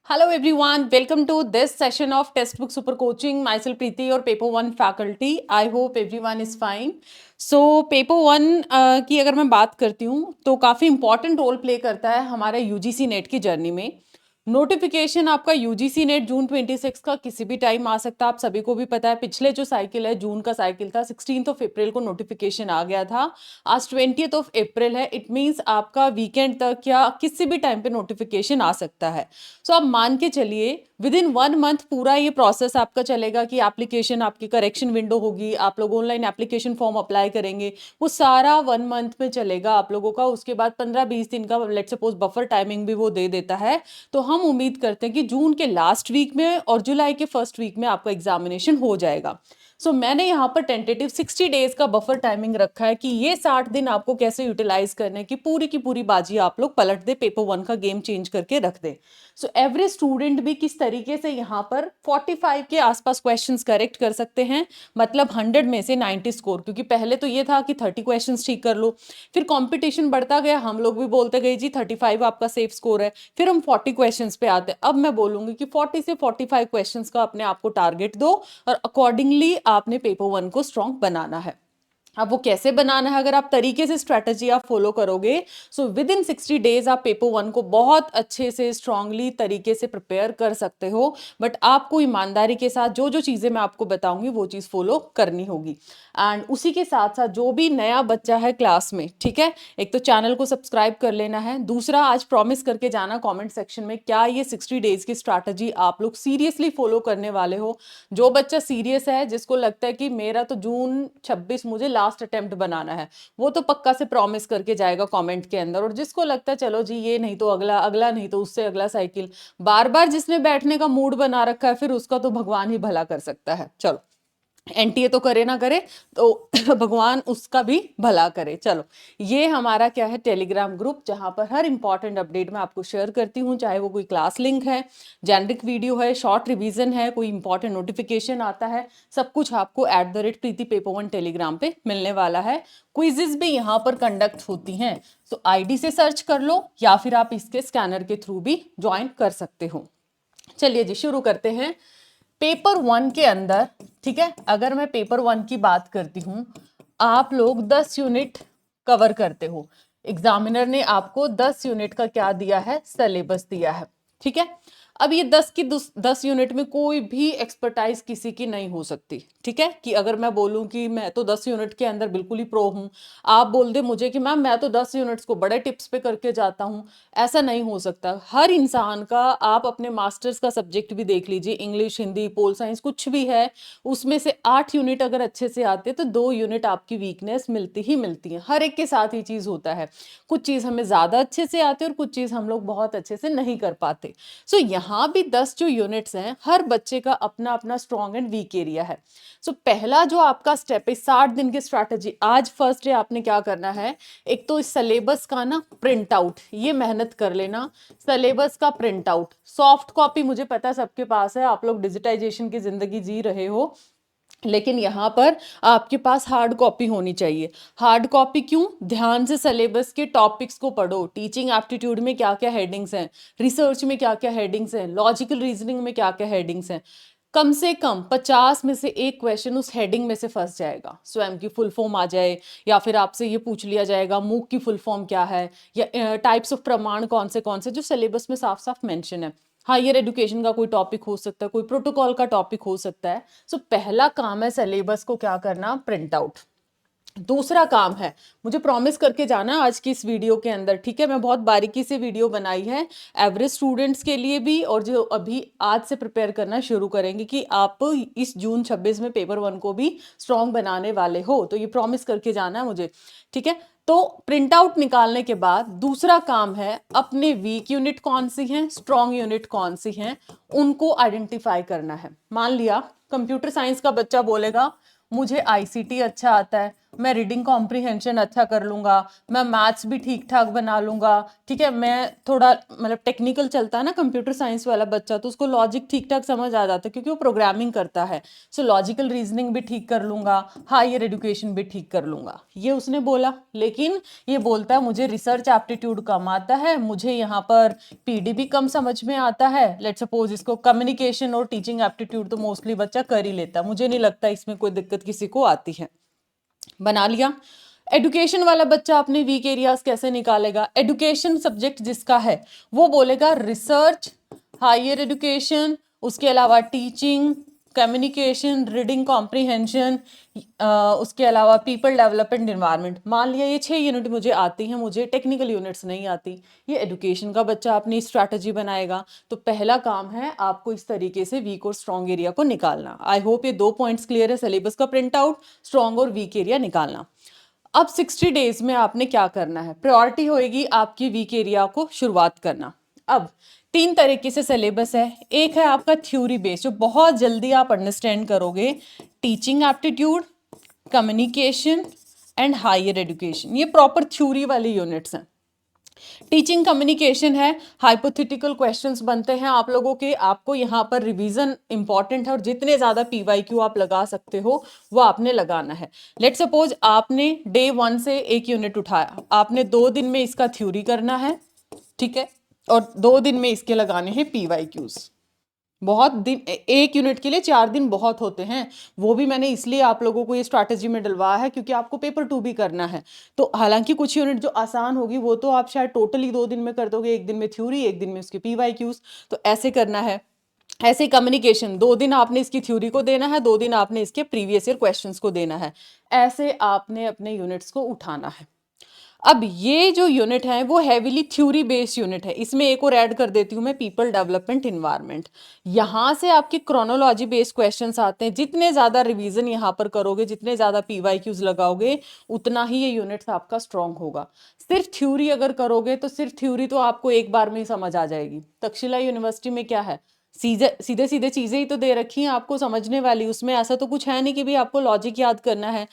Hello everyone, welcome to this session of Textbook Super Coaching. Myself Preeti, your Paper 1 faculty. I hope everyone is fine. So Paper 1 की अगर मैं बात करती हूँ तो काफ़ी इंपॉर्टेंट रोल प्ले करता है हमारे यूजीसी नेट की जर्नी में। नोटिफिकेशन आपका यूजीसी नेट जून 26 का किसी भी टाइम आ सकता है, आप सभी को भी पता है। पिछले जो साइकिल है, जून का साइकिल था, 16 अप्रैल को नोटिफिकेशन आ गया था। आज 20 अप्रैल है, इट मीन्स आपका वीकेंड तक या किसी भी टाइम पे नोटिफिकेशन आ सकता है। सो आप मान के चलिए विद इन 1 मंथ पूरा ये प्रोसेस आपका चलेगा कि एप्लीकेशन आपकी करेक्शन विंडो होगी, आप लोग ऑनलाइन एप्लीकेशन फॉर्म अप्लाई करेंगे, वो सारा 1 मंथ में चलेगा आप लोगों का। उसके बाद 15-20 दिन का लेट सपोज बफर टाइमिंग भी वो दे देता है। तो हम उम्मीद करते हैं कि जून के लास्ट वीक में और जुलाई के फर्स्ट वीक में आपका एग्जामिनेशन हो जाएगा। सो मैंने यहाँ पर टेंटेटिव 60 डेज का बफर टाइमिंग रखा है कि ये 60 दिन आपको कैसे यूटिलाइज करने की पूरी बाजी आप लोग पलट दे, पेपर 1 का गेम चेंज करके रख दे। सो एवरी स्टूडेंट भी किस तरीके से यहाँ पर 45 के आसपास क्वेश्चंस करेक्ट कर सकते हैं, मतलब 100 में से 90 स्कोर। क्योंकि पहले तो ये था कि 30 क्वेश्चंस ठीक कर लो, फिर कंपटीशन बढ़ता गया, हम लोग भी बोलते गए जी 35 आपका सेफ स्कोर है, फिर हम 40 क्वेश्चंस पे आते। अब मैं बोलूंगी कि 40 से 45 क्वेश्चंस का अपने आप को टारगेट दो और अकॉर्डिंगली आपने पेपर 1 को स्ट्रॉन्ग बनाना है। अब वो कैसे बनाना है, अगर आप तरीके से स्ट्रेटजी आप फॉलो करोगे, सो विद इन 60 डेज आप पेपर 1 को बहुत अच्छे से स्ट्रांगली तरीके से प्रिपेयर कर सकते हो। बट आपको ईमानदारी के साथ जो जो चीजें मैं आपको बताऊंगी वो चीज फॉलो करनी होगी। एंड उसी के साथ साथ जो भी नया बच्चा है क्लास में, ठीक है, एक तो चैनल को सब्सक्राइब कर लेना है, दूसरा आज प्रॉमिस करके जाना कॉमेंट सेक्शन में क्या ये 60 डेज की स्ट्रैटेजी आप लोग सीरियसली फॉलो करने वाले हो। जो बच्चा सीरियस है, जिसको लगता है कि मेरा तो जून 26 मुझे लास्ट अटेम्प्ट बनाना है, वो तो पक्का से प्रॉमिस करके जाएगा कमेंट के अंदर। और जिसको लगता है चलो जी ये नहीं तो अगला, अगला नहीं तो उससे अगला साइकिल, बार बार जिसने बैठने का मूड बना रखा है, फिर उसका तो भगवान ही भला कर सकता है। चलो एनटीए तो करे ना करे, तो भगवान उसका भी भला करे। चलो, ये हमारा क्या है, टेलीग्राम ग्रुप, जहां पर हर इंपॉर्टेंट अपडेट मैं आपको शेयर करती हूँ, चाहे वो कोई क्लास लिंक है, जेनरिक वीडियो है, शॉर्ट रिवीजन है, कोई इंपॉर्टेंट नोटिफिकेशन आता है, सब कुछ आपको @प्रीति पेपर 1 टेलीग्राम पे मिलने वाला है। क्विजेस भी यहाँ पर कंडक्ट होती हैं, तो आईडी से सर्च कर लो या फिर आप इसके स्कैनर के थ्रू भी ज्वाइन कर सकते हो। चलिए जी शुरू करते हैं पेपर 1 के अंदर। ठीक है, अगर मैं पेपर 1 की बात करती हूं, आप लोग 10 यूनिट कवर करते हो। एग्जामिनर ने आपको 10 यूनिट का क्या दिया है, सिलेबस दिया है। ठीक है, अब ये 10 यूनिट में कोई भी एक्सपर्टाइज किसी की नहीं हो सकती। ठीक है, कि अगर मैं बोलूं कि मैं तो 10 यूनिट के अंदर बिल्कुल ही प्रो हूं, आप बोल दे मुझे कि मैम मैं तो 10 यूनिट्स को बड़े टिप्स पे करके जाता हूं, ऐसा नहीं हो सकता। हर इंसान का, आप अपने मास्टर्स का सब्जेक्ट भी देख लीजिए, इंग्लिश, हिंदी, पोल साइंस, कुछ भी है, उसमें से 8 यूनिट अगर अच्छे से आते तो 2 यूनिट आपकी वीकनेस मिलती ही मिलती है। हर एक के साथ ही चीज होता है, कुछ चीज हमें ज्यादा अच्छे से आते और कुछ चीज हम लोग बहुत अच्छे से नहीं कर पाते। सो यहाँ भी 10 जो यूनिट्स हैं, हर बच्चे का अपना अपना स्ट्रॉन्ग एंड वीक एरिया है। सो पहला जो आपका स्टेप है 60 दिन की स्ट्रैटेजी, आज फर्स्ट डे आपने क्या करना है, एक तो इस सिलेबस का ना प्रिंट आउट, ये मेहनत कर लेना। सिलेबस का प्रिंट आउट, सॉफ्ट कॉपी मुझे पता है सबके पास है, आप लोग डिजिटाइजेशन की जिंदगी जी रहे हो, लेकिन यहाँ पर आपके पास हार्ड कॉपी होनी चाहिए। हार्ड कॉपी क्यों, ध्यान से सिलेबस के टॉपिक्स को पढ़ो। टीचिंग एप्टीट्यूड में क्या क्या हेडिंग्स हैं, रिसर्च में क्या क्या हेडिंग्स हैं, लॉजिकल रीजनिंग में क्या क्या हेडिंग्स हैं। कम से कम 50 में से एक क्वेश्चन उस हेडिंग में से फंस जाएगा। स्वयं की फुल फॉर्म आ जाए, या फिर आपसे ये पूछ लिया जाएगा मूक की फुल फॉर्म क्या है, या टाइप्स ऑफ प्रमाण कौन से जो सिलेबस में साफ साफ मेंशन है। हायर एजुकेशन का कोई टॉपिक हो सकता है, कोई प्रोटोकॉल का टॉपिक हो सकता है। सो पहला काम है सिलेबस को क्या करना, प्रिंट आउट। दूसरा काम है, मुझे प्रॉमिस करके जाना आज की इस वीडियो के अंदर, ठीक है, मैं बहुत बारीकी से वीडियो बनाई है एवरेज स्टूडेंट्स के लिए भी, और जो अभी आज से प्रिपेयर करना शुरू करेंगे कि आप इस जून 26 में पेपर 1 को भी स्ट्रॉन्ग बनाने वाले हो, तो ये प्रॉमिस करके जाना है मुझे। ठीक है, तो प्रिंट आउट निकालने के बाद दूसरा काम है, अपने वीक यूनिट कौन सी हैं, स्ट्रॉन्ग यूनिट कौन सी हैं, उनको आइडेंटिफाई करना है। मान लिया कंप्यूटर साइंस का बच्चा बोलेगा मुझे आईसीटी अच्छा आता है, मैं रीडिंग कॉम्प्रिहेंशन अच्छा कर लूंगा, मैं मैथ्स भी ठीक ठाक बना लूंगा, ठीक है, मैं थोड़ा मतलब टेक्निकल चलता है ना कंप्यूटर साइंस वाला बच्चा, तो उसको लॉजिक ठीक ठाक समझ आ जाता है क्योंकि वो प्रोग्रामिंग करता है, सो लॉजिकल रीजनिंग भी ठीक कर लूंगा, हायर एजुकेशन भी ठीक कर लूंगा, ये उसने बोला। लेकिन ये बोलता है मुझे रिसर्च एप्टीट्यूड कम आता है, मुझे यहाँ पर पीडी भी कम समझ में आता है, लेट सपोज इसको कम्युनिकेशन और टीचिंग एप्टीट्यूड तो मोस्टली बच्चा कर ही लेता, मुझे नहीं लगता इसमें कोई दिक्कत किसी को आती है। बना लिया। एडुकेशन वाला बच्चा अपने वीक एरियाज कैसे निकालेगा? एडुकेशन सब्जेक्ट जिसका है वो बोलेगा रिसर्च, हायर एजुकेशन, उसके अलावा टीचिंग, कम्युनिकेशन, रीडिंग कॉम्प्रिहेंशन, उसके अलावा पीपल डेवलपमेंट एनवायरनमेंट। मान लिया ये 6 यूनिट मुझे आती हैं, मुझे टेक्निकल यूनिट्स नहीं आती, ये एडुकेशन का बच्चा अपनी स्ट्रैटेजी बनाएगा। तो पहला काम है आपको इस तरीके से वीक और स्ट्रॉन्ग एरिया को निकालना। आई होप ये 2 पॉइंट्स क्लियर है, सिलेबस का प्रिंट आउट, स्ट्रॉन्ग और वीक एरिया निकालना। अब 60 डेज में आपने क्या करना है? प्रायोरिटी होएगी आपकी वीक एरिया को शुरुआत करना। अब 3 तरीके से सिलेबस है। एक है आपका थ्योरी बेस्ड, जो बहुत जल्दी आप अंडरस्टैंड करोगे, teaching aptitude, communication and higher education, ये प्रॉपर थ्योरी वाली यूनिट्स हैं। टीचिंग कम्युनिकेशन है, हाइपोथेटिकल क्वेश्चंस बनते हैं आप लोगों के, आपको यहाँ पर रिवीजन इंपॉर्टेंट है और जितने ज्यादा पीवाईक्यू आप लगा सकते हो वो आपने लगाना है। लेट सपोज आपने डे 1 से एक यूनिट उठाया, आपने 2 दिन में इसका थ्योरी करना है, ठीक है, और 2 दिन में इसके लगाने हैं पीवाईक्यूज। बहुत दिन, एक यूनिट के लिए 4 दिन बहुत होते हैं, वो भी मैंने इसलिए आप लोगों को ये स्ट्रैटेजी में डलवाया है क्योंकि आपको पेपर 2 भी करना है। तो हालांकि कुछ यूनिट जो आसान होगी वो तो आप शायद टोटली 2 दिन में कर दोगे, एक दिन में थ्योरी, एक दिन में उसके पीवाईक्यूज, तो ऐसे करना है। ऐसे कम्युनिकेशन 2 दिन आपने इसकी थ्योरी को देना है, 2 दिन आपने इसके प्रीवियस ईयर क्वेश्चंस को देना है। ऐसे आपने अपने यूनिट्स को उठाना है। अब ये जो यूनिट है वो हैवीली थ्योरी बेस्ड यूनिट है, इसमें एक और ऐड कर देती हूँ मैं, पीपल डेवलपमेंट एनवायरनमेंट। यहाँ से आपके क्रोनोलॉजी बेस्ड क्वेश्चंस आते हैं, जितने ज्यादा रिवीजन यहाँ पर करोगे, जितने ज्यादा पीवाईक्यूज लगाओगे, उतना ही ये यूनिट आपका स्ट्रॉन्ग होगा। सिर्फ थ्योरी अगर करोगे तो सिर्फ थ्योरी तो आपको एक बार में ही समझ आ जाएगी। तक्षशिला यूनिवर्सिटी में क्या है, सीधे सीधे सीधे चीजें ही तो दे रखी हैं आपको समझने वाली, उसमें ऐसा तो कुछ है नहीं कि भी आपको लॉजिक याद करना है।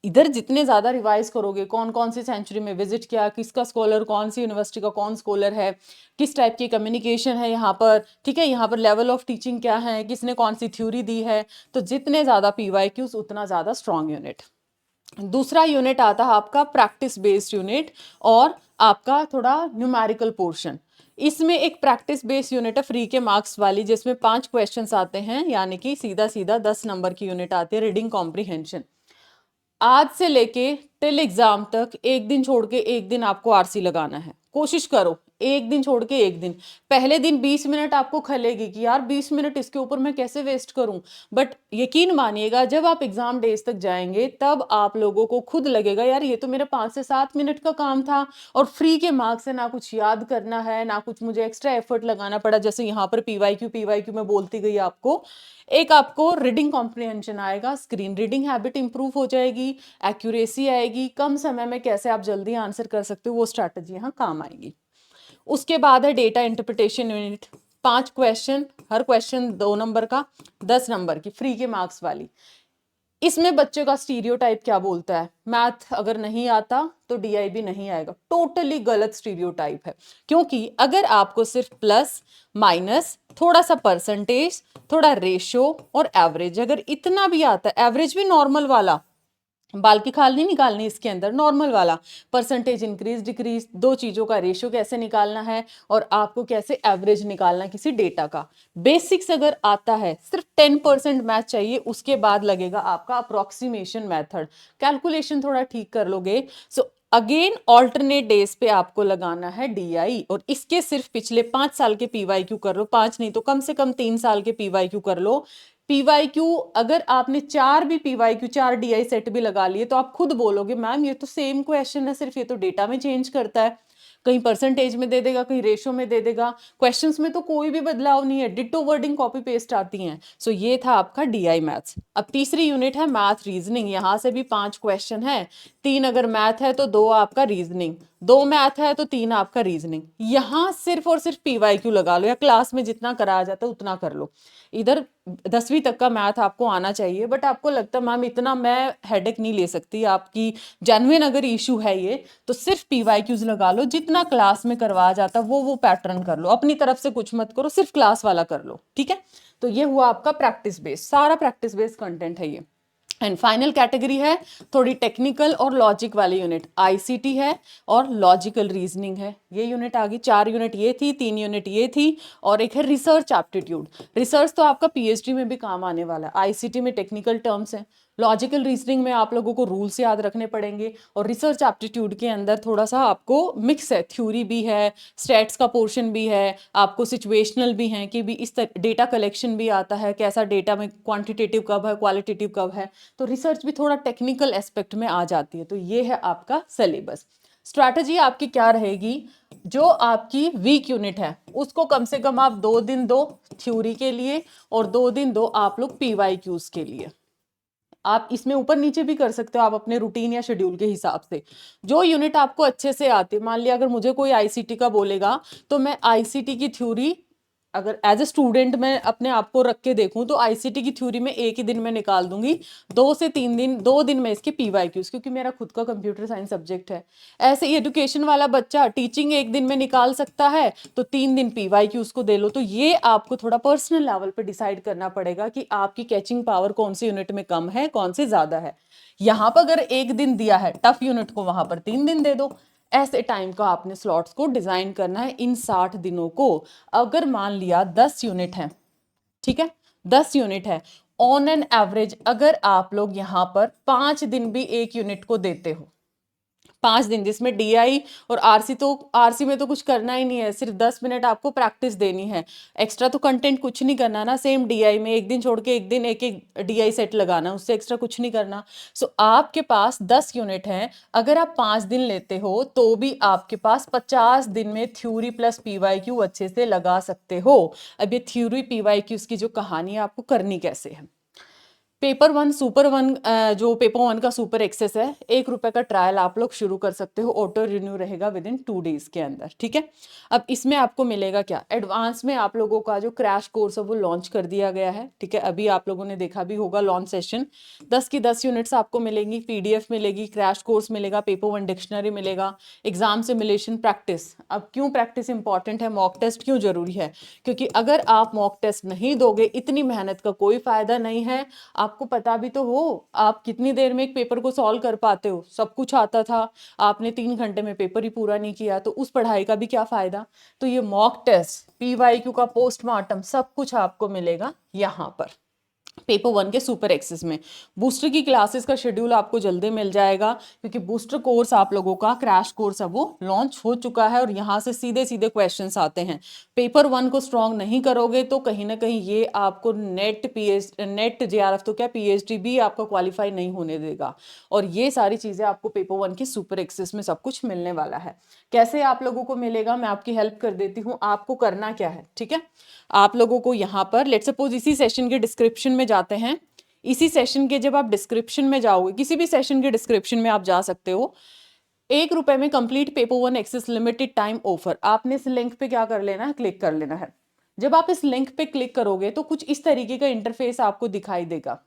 इधर जितने ज्यादा रिवाइज करोगे, कौन कौन सी सेंचुरी में विजिट किया, किसका स्कॉलर, कौन सी यूनिवर्सिटी का कौन स्कॉलर है, किस टाइप की कम्युनिकेशन है यहाँ पर, ठीक है, यहाँ पर लेवल ऑफ टीचिंग क्या है, किसने कौन सी थ्योरी दी है, तो जितने ज्यादा पीवाईक्यूज उतना ज्यादा स्ट्रॉन्ग यूनिट। दूसरा यूनिट आता है आपका प्रैक्टिस बेस्ड यूनिट और आपका थोड़ा न्यूमेरिकल पोर्शन। इसमें एक प्रैक्टिस बेस्ड यूनिट है फ्री के मार्क्स वाली, जिसमें 5 क्वेश्चंस आते हैं, यानी कि सीधा सीधा 10 नंबर की यूनिट आती है रीडिंग कॉम्प्रिहेंशन। आज से लेके टिल एग्जाम तक एक दिन छोड़ के एक दिन आपको आरसी लगाना है। कोशिश करो एक दिन छोड़ के एक दिन। पहले दिन 20 मिनट आपको खलेगी कि यार 20 मिनट इसके ऊपर मैं कैसे वेस्ट करूं, बट यकीन मानिएगा जब आप एग्जाम डेज तक जाएंगे तब आप लोगों को खुद लगेगा यार ये तो मेरा 5 से 7 मिनट का काम था, और फ्री के मार्क्स से ना कुछ याद करना है, ना कुछ मुझे एक्स्ट्रा एफर्ट लगाना पड़ा, जैसे यहाँ पर पीवाईक्यू में बोलती गई आपको। एक आपको रीडिंग कॉम्प्रिहेंशन आएगा, स्क्रीन रीडिंग हैबिट इंप्रूव हो जाएगी, एक्यूरेसी आएगी, कम समय में कैसे आप जल्दी आंसर कर सकते हो वो स्ट्रैटेजी यहाँ काम आएगी। उसके बाद है डेटा इंटरप्रिटेशन यूनिट, 5 क्वेश्चन, हर क्वेश्चन 2 नंबर का, 10 नंबर की फ्री के मार्क्स वाली। इसमें बच्चे का स्टीरियोटाइप क्या बोलता है, मैथ अगर नहीं आता तो डीआईबी नहीं आएगा, टोटली गलत स्टीरियोटाइप है। क्योंकि अगर आपको सिर्फ प्लस माइनस, थोड़ा सा परसेंटेज, थोड़ा रेशो और एवरेज, अगर इतना भी आता है, एवरेज भी नॉर्मल वाला, बाल की खाल नहीं निकालनी इसके अंदर, नॉर्मल वाला, परसेंटेज इंक्रीज डिक्रीज, 2 चीजों का रेशियो कैसे निकालना है और आपको कैसे एवरेज निकालना है किसी डेटा का, बेसिक्स अगर आता है, सिर्फ 10% मैथ चाहिए, उसके बाद लगेगा आपका अप्रोक्सीमेशन मेथड, कैलकुलेशन थोड़ा ठीक कर लोगे। सो अगेन ऑल्टरनेट डेज पे आपको लगाना है डीआई, और इसके सिर्फ पिछले 5 साल के पीवाईक्यू कर लो, 5 नहीं तो कम से कम 3 साल के पीवाईक्यू कर लो। पीवाईक्यू अगर आपने 4 भी पीवाईक्यू, 4 डीआई सेट भी लगा लिए तो आप खुद बोलोगे मैम ये तो सेम क्वेश्चन है, सिर्फ ये तो डेटा में चेंज करता है, कहीं परसेंटेज में दे देगा, कहीं रेशो में दे देगा, क्वेश्चंस में तो कोई भी बदलाव नहीं है, डिट्टो वर्डिंग कॉपी पेस्ट आती हैं। सो ये था आपका डीआई मैथ्स। अब तीसरी यूनिट है मैथ रीजनिंग, यहाँ से भी 5 क्वेश्चन है, 3 अगर मैथ है तो 2 आपका रीजनिंग। 2 मैथ है तो 3 आपका रीजनिंग। यहाँ सिर्फ और सिर्फ पीवाईक्यू लगा लो या क्लास में जितना कराया जाता है उतना कर लो। इधर 10वीं तक का मैथ आपको आना चाहिए, बट आपको लगता है मैम इतना मैं हेडेक नहीं ले सकती, आपकी जेन्युइन अगर इशू है ये, तो सिर्फ पीवाईक्यूज लगा लो, जितना क्लास में करवाया जाता है वो पैटर्न कर लो, अपनी तरफ से कुछ मत करो, सिर्फ क्लास वाला कर लो, ठीक है। तो ये हुआ आपका प्रैक्टिस बेस्ड, सारा प्रैक्टिस बेस्ड कंटेंट है ये। एंड फाइनल कैटेगरी है थोड़ी टेक्निकल और लॉजिक वाली यूनिट, आईसीटी है और लॉजिकल रीजनिंग है। ये यूनिट आ गई, 4 यूनिट ये थी, 3 यूनिट ये थी, और एक है रिसर्च एप्टीट्यूड। रिसर्च तो आपका पीएचडी में भी काम आने वाला है। आईसीटी में टेक्निकल टर्म्स हैं, लॉजिकल रीजनिंग में आप लोगों को रूल्स याद रखने पड़ेंगे, और रिसर्च एप्टीट्यूड के अंदर थोड़ा सा आपको मिक्स है, थ्योरी भी है, स्टैट्स का पोर्शन भी है, आपको सिचुएशनल भी है कि भी इस डेटा कलेक्शन भी आता है, कैसा डेटा में क्वांटिटेटिव कब है, क्वालिटेटिव कब है, तो रिसर्च भी थोड़ा टेक्निकल एस्पेक्ट में आ जाती है। तो ये है आपका सिलेबस। स्ट्रैटेजी आपकी क्या रहेगी, जो आपकी वीक यूनिट है उसको कम से कम आप 2 दिन दो थ्योरी के लिए और 2 दिन दो आप लोग पीवाईक्यूज के लिए। आप इसमें ऊपर नीचे भी कर सकते हो, आप अपने रूटीन या शेड्यूल के हिसाब से। जो यूनिट आपको अच्छे से आती है, मान लिया अगर मुझे कोई आईसीटी का बोलेगा तो मैं आईसीटी की थ्योरी अगर एज ए स्टूडेंट मैं अपने आप को रख के देखूं तो आईसीटी की थ्योरी में एक ही दिन में निकाल दूंगी, 2 से 3 दिन, 2 दिन में इसके पीवाईक्यूज, क्योंकि मेरा खुद का कंप्यूटर साइंस सब्जेक्ट है। ऐसे ही एजुकेशन वाला बच्चा टीचिंग एक दिन में निकाल सकता है, तो 3 दिन पीवाईक्यूज को दे लो। तो ये आपको थोड़ा पर्सनल लेवल पे डिसाइड करना पड़ेगा कि आपकी कैचिंग पावर कौन सी यूनिट में कम है, कौन सी ज्यादा है। यहाँ पर अगर एक दिन दिया है टफ यूनिट को, वहां पर 3 दिन दे दो। ऐसे टाइम का आपने स्लॉट्स को डिजाइन करना है इन 60 दिनों को। अगर मान लिया 10 यूनिट है, ठीक है, 10 यूनिट है, ऑन एन एवरेज अगर आप लोग यहां पर 5 दिन भी एक यूनिट को देते हो, 5 दिन, जिसमें डीआई और आरसी, तो आरसी में तो कुछ करना ही नहीं है, सिर्फ 10 मिनट आपको प्रैक्टिस देनी है, एक्स्ट्रा तो कंटेंट कुछ नहीं करना ना। सेम डीआई में एक दिन छोड़ के एक दिन एक एक डीआई सेट लगाना, उससे एक्स्ट्रा कुछ नहीं करना। सो आपके पास 10 यूनिट हैं, अगर आप 5 दिन लेते हो तो भी आपके पास 50 दिन में थ्योरी प्लस पीवाईक्यू अच्छे से लगा सकते हो। अब ये थ्योरी पीवाईक्यू की जो कहानी है आपको करनी कैसे है। पेपर 1 सुपर 1, जो पेपर 1 का सुपर एक्सेस है, 1 रुपए का ट्रायल आप लोग शुरू कर सकते हो, ऑटो रिन्यू रहेगा विद इन 2 डेज के अंदर, ठीक है। अब इसमें आपको मिलेगा क्या, एडवांस में आप लोगों का जो क्रैश कोर्स है वो लॉन्च कर दिया गया है, ठीक है। अभी आप लोगों ने देखा भी होगा लॉन्च सेशन, 10 की 10 यूनिट्स आपको मिलेंगी, पीडीएफ मिलेगी, क्रैश कोर्स मिलेगा, पेपर 1 डिक्शनरी मिलेगा, एग्जाम सिमुलेशन प्रैक्टिस। अब क्यों प्रैक्टिस इंपॉर्टेंट है, मॉक टेस्ट क्यों जरूरी है, क्योंकि अगर आप मॉक टेस्ट नहीं दोगे इतनी मेहनत का कोई फायदा नहीं है। आपको पता भी तो हो आप कितनी देर में एक पेपर को सॉल्व कर पाते हो, सब कुछ आता था, आपने 3 घंटे में पेपर ही पूरा नहीं किया, तो उस पढ़ाई का भी क्या फायदा। तो ये मॉक टेस्ट, पीवाईक्यू का पोस्टमार्टम, सब कुछ आपको मिलेगा यहाँ पर पेपर 1 के सुपर एक्सेस में। बूस्टर की क्लासेस का शेड्यूल आपको जल्दी मिल जाएगा, क्योंकि बूस्टर कोर्स आप लोगों का क्रैश कोर्स है वो लॉन्च हो चुका है, और यहाँ से सीधे सीधे क्वेश्चंस आते हैं। पेपर 1 को स्ट्रॉन्ग नहीं करोगे तो कहीं ना कहीं ये आपको नेट जेआरएफ तो क्या पीएचडी भी आपका क्वालिफाई नहीं होने देगा। और ये सारी चीजें आपको पेपर 1 के सुपर एक्सेस में सब कुछ मिलने वाला है। कैसे आप लोगों को मिलेगा, मैं आपकी हेल्प कर देती हूँ। आपको करना क्या है, ठीक है, आप लोगों को यहाँ पर लेट्स सपोज इसी सेशन के डिस्क्रिप्शन में जाते हैं। इसी सेशन के जब आप डिस्क्रिप्शन में जाओगे, किसी भी सेशन के डिस्क्रिप्शन में आप जा सकते हो, 1 रुपए में complete paper 1 access limited time offer. आपने इस लिंक पे क्या कर लेना है, क्लिक कर लेना है। जब आप इस लिंक पे क्लिक करोगे तो कुछ इस तरीके का इंटरफेस आपको दिखाई देगा।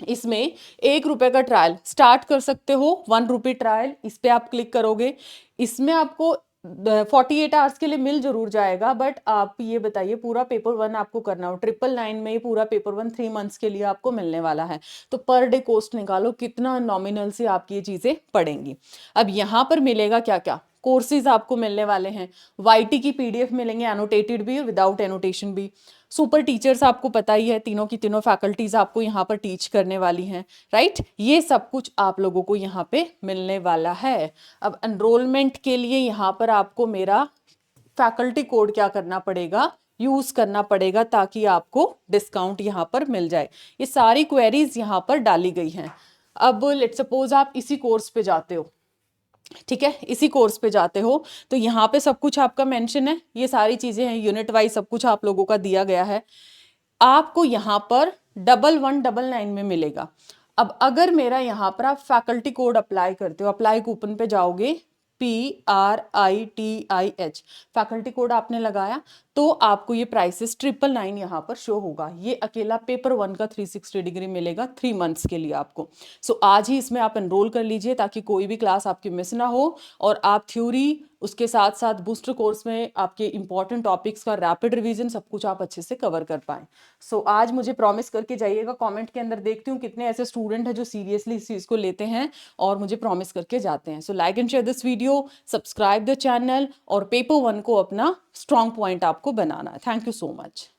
इसमें 1 रुपए का ट्रायल स्टार्ट कर सकते हो, 1 रुपी ट्रायल, इस पे आप क्लिक करोगे। इसमें आपको 48 आवर्स के लिए मिल जरूर जाएगा, बट आप ये बताइए पूरा पेपर 1 आपको करना हो, 999 में ही पूरा पेपर 1 3 मंथ्स के लिए आपको मिलने वाला है। तो पर डे कॉस्ट निकालो कितना नॉमिनल से आपकी ये चीजें पड़ेंगी। अब यहाँ पर मिलेगा क्या क्या, कोर्सेज आपको मिलने वाले हैं, वाईटी की पीडीएफ मिलेंगे, एनोटेटेड भी विदाउट एनोटेशन भी। सुपर टीचर्स आपको पता ही है, तीनों की तीनों फैकल्टीज आपको यहाँ पर टीच करने वाली हैं, राइट। ये सब कुछ आप लोगों को यहाँ पे मिलने वाला है। अब एनरोलमेंट के लिए यहाँ पर आपको मेरा फैकल्टी कोड क्या करना पड़ेगा, यूज करना पड़ेगा, ताकि आपको डिस्काउंट यहाँ पर मिल जाए। ये सारी क्वेरीज यहाँ पर डाली गई हैं। अब लेट्स सपोज आप इसी कोर्स पे जाते हो, ठीक है, इसी कोर्स पे जाते हो, तो यहाँ पे सब कुछ आपका मेंशन है, ये सारी चीजें हैं, यूनिट वाइज सब कुछ आप लोगों का दिया गया है। आपको यहाँ पर 1199 में मिलेगा। अब अगर मेरा यहाँ पर आप फैकल्टी कोड अप्लाई करते हो, अप्लाई कूपन पे जाओगे, FACTRITIH, फैकल्टी कोड आपने लगाया तो आपको ये प्राइसेस 999 यहाँ पर शो होगा। ये अकेला पेपर 1 का 360 डिग्री मिलेगा 3 मंथ्स के लिए आपको। सो आज ही इसमें आप एनरोल कर लीजिए ताकि कोई भी क्लास आपकी मिस ना हो और आप थ्योरी उसके साथ साथ बूस्टर कोर्स में आपके इंपॉर्टेंट टॉपिक्स का रैपिड रिवीजन सब कुछ आप अच्छे से कवर कर पाएं। सो आज मुझे प्रॉमिस करके जाइएगा, कमेंट के अंदर देखती हूँ कितने ऐसे स्टूडेंट हैं जो सीरियसली इस चीज़ को लेते हैं और मुझे प्रॉमिस करके जाते हैं। So like and share this video, subscribe the channel और पेपर 1 को अपना स्ट्रॉन्ग पॉइंट आपको बनाना है। Thank you so much.